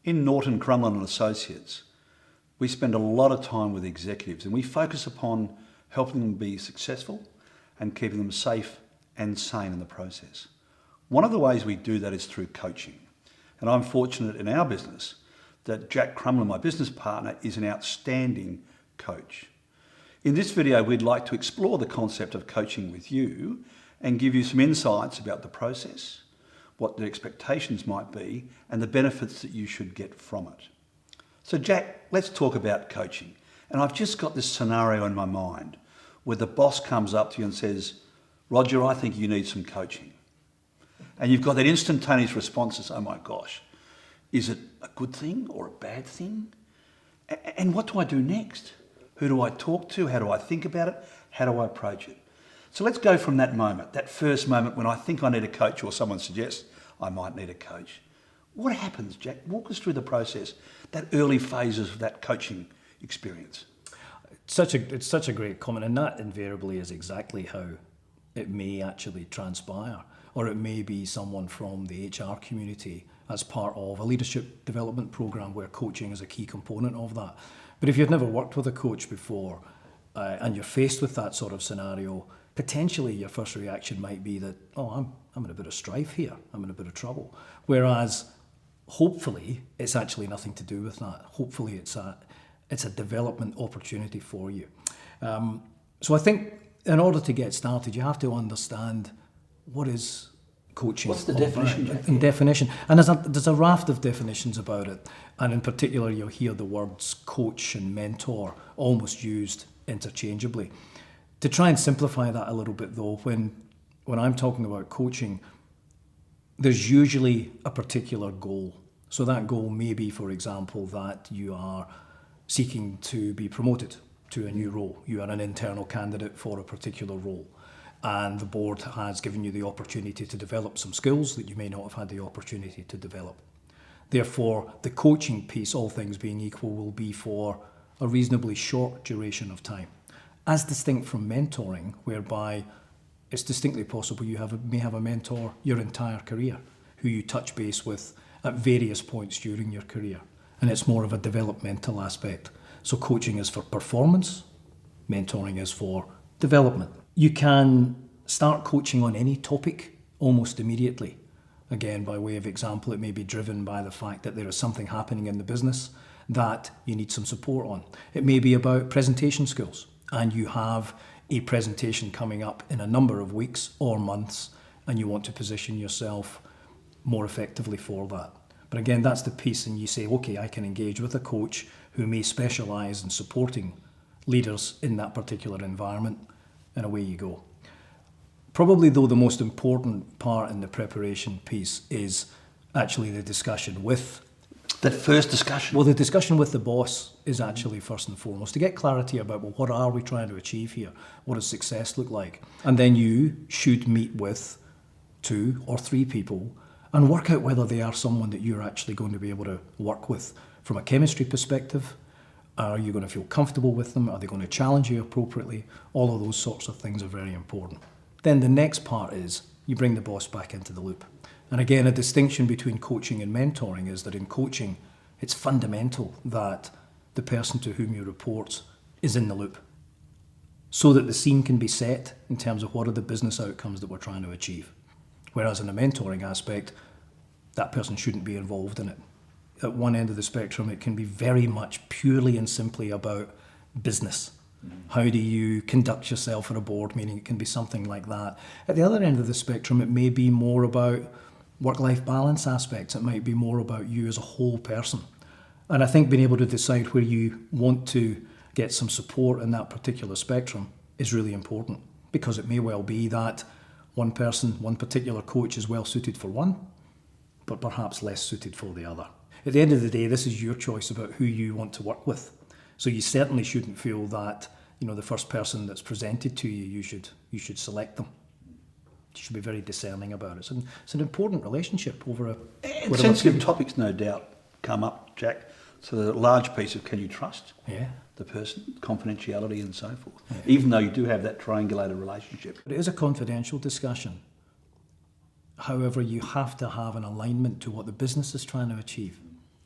In Norton, Crumlin and Associates, we spend a lot of time with executives and we focus upon helping them be successful and keeping them safe and sane in the process. One of the ways we do that is through coaching. And I'm fortunate in our business that Jack Crumlin, my business partner, is an outstanding coach. In this video, we'd like to explore the concept of coaching with you and give you some insights about the process, what the expectations might be, and the benefits that you should get from it. So Jack, let's talk about coaching. And I've just got this scenario in my mind where the boss comes up to you and says, Roger, I think you need some coaching. And you've got that instantaneous response as, oh my gosh, is it a good thing or a bad thing? And what do I do next? Who do I talk to? How do I think about it? How do I approach it? So let's go from that moment, that first moment when I think I need a coach or someone suggests I might need a coach. What happens, Jack? Walk us through the process, that early phases of that coaching experience. It's such a great comment, and that invariably is exactly how it may actually transpire. Or it may be someone from the HR community as part of a leadership development program where coaching is a key component of that. But if you've never worked with a coach before and you're faced with that sort of scenario, potentially your first reaction might be that, oh, I'm in a bit of strife here, I'm in a bit of trouble. Whereas hopefully it's actually nothing to do with that. Hopefully it's a development opportunity for you. So I think in order to get started, you have to understand what is coaching. What's the definition, Jack? Definition. And there's a raft of definitions about it. And in particular, you'll hear the words coach and mentor almost used interchangeably. To try and simplify that a little bit though, when I'm talking about coaching, there's usually a particular goal. So that goal may be, for example, that you are seeking to be promoted to a new role. You are an internal candidate for a particular role. And the board has given you the opportunity to develop some skills that you may not have had the opportunity to develop. Therefore, the coaching piece, all things being equal, will be for a reasonably short duration of time, as distinct from mentoring, whereby it's distinctly possible you may have a mentor your entire career, who you touch base with at various points during your career. And it's more of a developmental aspect. So coaching is for performance, mentoring is for development. You can start coaching on any topic almost immediately. Again, by way of example, it may be driven by the fact that there is something happening in the business that you need some support on. It may be about presentation skills, and you have a presentation coming up in a number of weeks or months, and you want to position yourself more effectively for that. But again, that's the piece, and you say, okay, I can engage with a coach who may specialise in supporting leaders in that particular environment, and away you go. Probably though the most important part in the preparation piece is actually the discussion with... That first discussion? Well, the discussion with the boss is actually first and foremost, to get clarity about, well, what are we trying to achieve here? What does success look like? And then you should meet with 2 or 3 people and work out whether they are someone that you're actually going to be able to work with from a chemistry perspective. Are you going to feel comfortable with them? Are they going to challenge you appropriately? All of those sorts of things are very important. Then the next part is you bring the boss back into the loop. And again, a distinction between coaching and mentoring is that in coaching, it's fundamental that the person to whom you report is in the loop, so that the scene can be set in terms of what are the business outcomes that we're trying to achieve. Whereas in a mentoring aspect, that person shouldn't be involved in it. At one end of the spectrum, it can be very much purely and simply about business. How do you conduct yourself at a board meeting? It can be something like that. At the other end of the spectrum, it may be more about work-life balance aspects. It might be more about you as a whole person. And I think being able to decide where you want to get some support in that particular spectrum is really important, because it may well be that one person, one particular coach is well suited for one, but perhaps less suited for the other. At the end of the day, this is your choice about who you want to work with. So you certainly shouldn't feel that, the first person that's presented to you, you should select them. You should be very discerning about it. It's an important relationship over a... And sensitive topics, no doubt, come up, Jack. So the large piece of can you trust the person, confidentiality and so forth, even though you do have that triangulated relationship. It is a confidential discussion. However, you have to have an alignment to what the business is trying to achieve.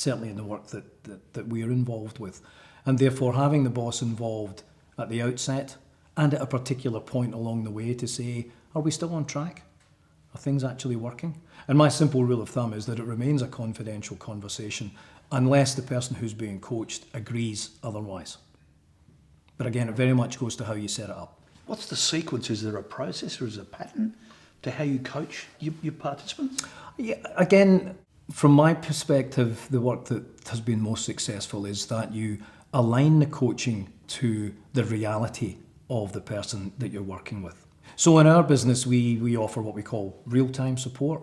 certainly in the work that we're involved with. And therefore having the boss involved at the outset and at a particular point along the way to say, are we still on track? Are things actually working? And my simple rule of thumb is that it remains a confidential conversation unless the person who's being coached agrees otherwise. But again, it very much goes to how you set it up. What's the sequence? Is there a process or is there a pattern to how you coach your participants? Yeah, again, from my perspective, the work that has been most successful is that you align the coaching to the reality of the person that you're working with. So in our business, we offer what we call real-time support,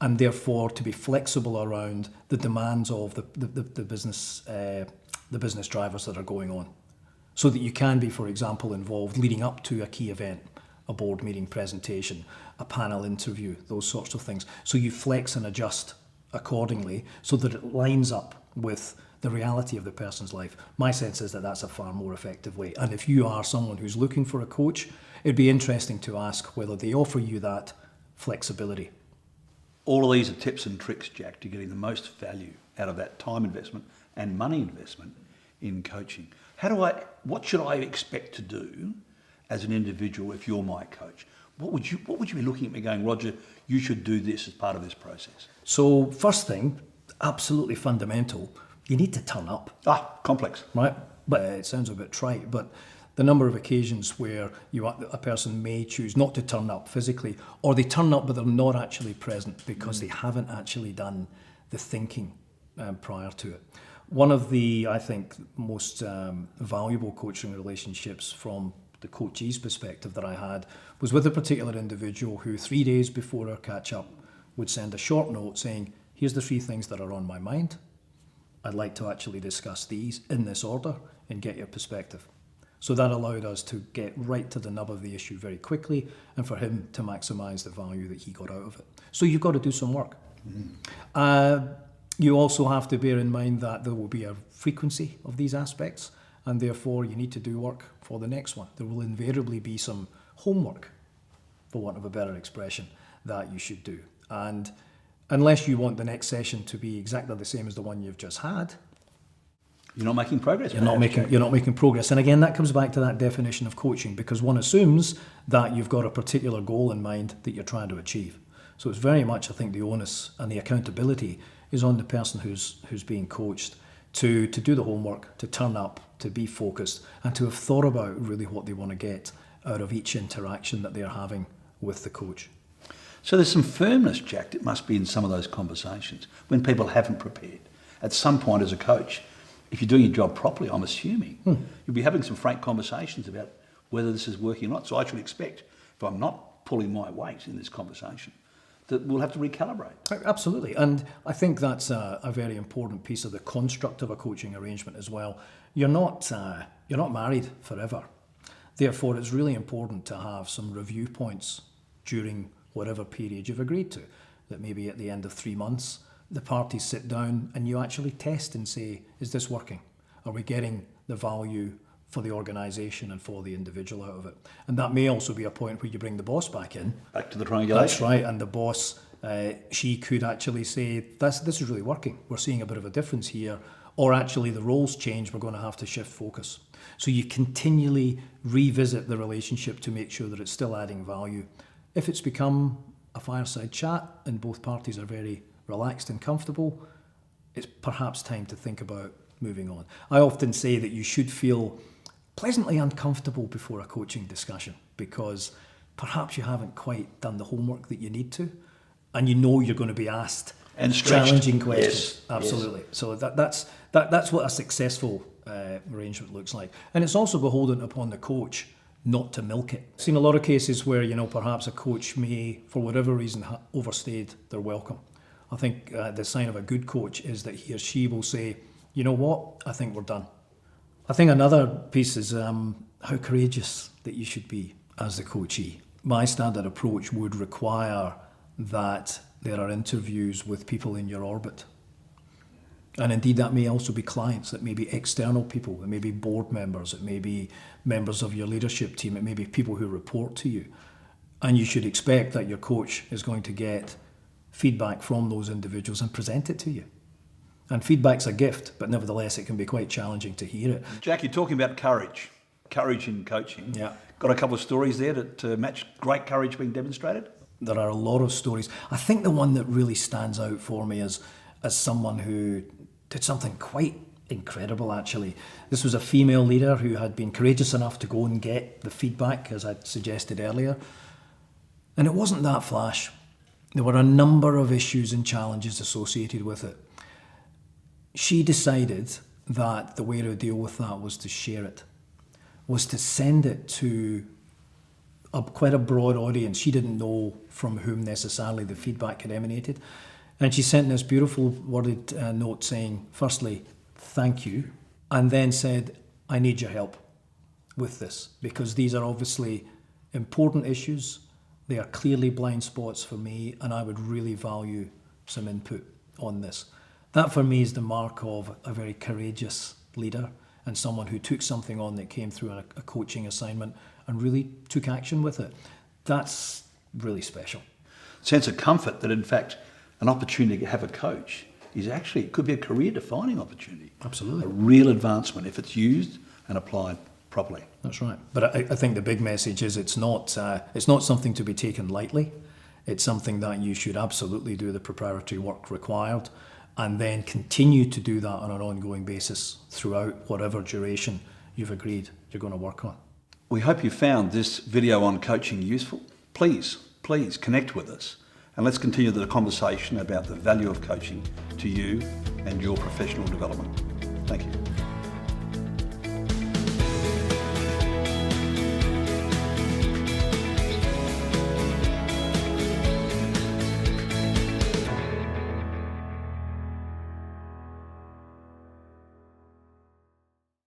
and therefore to be flexible around the demands of the business drivers that are going on. So that you can be, for example, involved leading up to a key event, a board meeting presentation, a panel interview, those sorts of things. So you flex and adjust accordingly so that it lines up with the reality of the person's life. My sense is that that's a far more effective way. And if you are someone who's looking for a coach, it'd be interesting to ask whether they offer you that flexibility. All of these are tips and tricks, Jack, to getting the most value out of that time investment and money investment in coaching. What should I expect to do as an individual if you're my coach? What would you be looking at me going, Roger, you should do this as part of this process? So first thing, absolutely fundamental, you need to turn up. Complex. Right? But it sounds a bit trite, but the number of occasions where a person may choose not to turn up physically, or they turn up but they're not actually present because they haven't actually done the thinking prior to it. One of the, I think, most valuable coaching relationships from the coachee's perspective that I had was with a particular individual who 3 days before our catch-up would send a short note saying, here's the 3 things that are on my mind. I'd like to actually discuss these in this order and get your perspective. So that allowed us to get right to the nub of the issue very quickly and for him to maximise the value that he got out of it. So you've got to do some work. You also have to bear in mind that there will be a frequency of these aspects, and therefore you need to do work for the next one. There will invariably be some homework, for want of a better expression, that you should do. And unless you want the next session to be exactly the same as the one you've just had, you're not making progress. You're not making progress. And again, that comes back to that definition of coaching, because one assumes that you've got a particular goal in mind that you're trying to achieve. So it's very much, I think, the onus and the accountability is on the person who's being coached to do the homework, to turn up, to be focused, and to have thought about really what they want to get out of each interaction that they're having with the coach. So there's some firmness, Jack, that must be in some of those conversations when people haven't prepared. At some point as a coach, if you're doing your job properly, I'm assuming, you'll be having some frank conversations about whether this is working or not. So I should expect, if I'm not pulling my weight in this conversation, that we'll have to recalibrate. Absolutely. And I think that's a very important piece of the construct of a coaching arrangement as well. You're not married forever. Therefore, it's really important to have some review points during whatever period you've agreed to. That maybe at the end of 3 months, the parties sit down and you actually test and say, is this working? Are we getting the value for the organisation and for the individual out of it? And that may also be a point where you bring the boss back in. Back to the triangulation. That's right, and the boss, she could actually say, this is really working. We're seeing a bit of a difference here. Or actually the roles change, we're going to have to shift focus. So you continually revisit the relationship to make sure that it's still adding value. If it's become a fireside chat and both parties are very relaxed and comfortable, it's perhaps time to think about moving on. I often say that you should feel pleasantly uncomfortable before a coaching discussion, because perhaps you haven't quite done the homework that you need to, and you know you're going to be asked and challenging questions. Yes, absolutely. Yes. So that's what a successful arrangement looks like. And it's also beholden upon the coach not to milk it. I've seen a lot of cases where, perhaps a coach may, for whatever reason, overstayed their welcome. I think the sign of a good coach is that he or she will say, you know what, I think we're done. I think another piece is how courageous that you should be as the coachee. My standard approach would require that there are interviews with people in your orbit. And indeed that may also be clients, that may be external people, it may be board members, it may be members of your leadership team, it may be people who report to you. And you should expect that your coach is going to get feedback from those individuals and present it to you. And feedback's a gift, but nevertheless it can be quite challenging to hear it. Jack, you're talking about courage in coaching. Yeah. Got a couple of stories there to match great courage being demonstrated? There are a lot of stories. I think the one that really stands out for me as someone who did something quite incredible, actually. This was a female leader who had been courageous enough to go and get the feedback, as I suggested earlier. And it wasn't that flash. There were a number of issues and challenges associated with it. She decided that the way to deal with that was to share it, was to send it to quite a broad audience. She didn't know from whom necessarily the feedback had emanated. And she sent this beautiful worded note saying, firstly, thank you, and then said, I need your help with this, because these are obviously important issues. They are clearly blind spots for me, and I would really value some input on this. That for me is the mark of a very courageous leader and someone who took something on that came through a coaching assignment and really took action with it. That's really special. Sense of comfort that in fact an opportunity to have a coach is actually, it could be a career-defining opportunity. Absolutely. A real advancement if it's used and applied properly. That's right. But I think the big message is it's not something to be taken lightly. It's something that you should absolutely do the preparatory work required, and then continue to do that on an ongoing basis throughout whatever duration you've agreed you're going to work on. We hope you found this video on coaching useful. Please connect with us and let's continue the conversation about the value of coaching to you and your professional development. Thank you.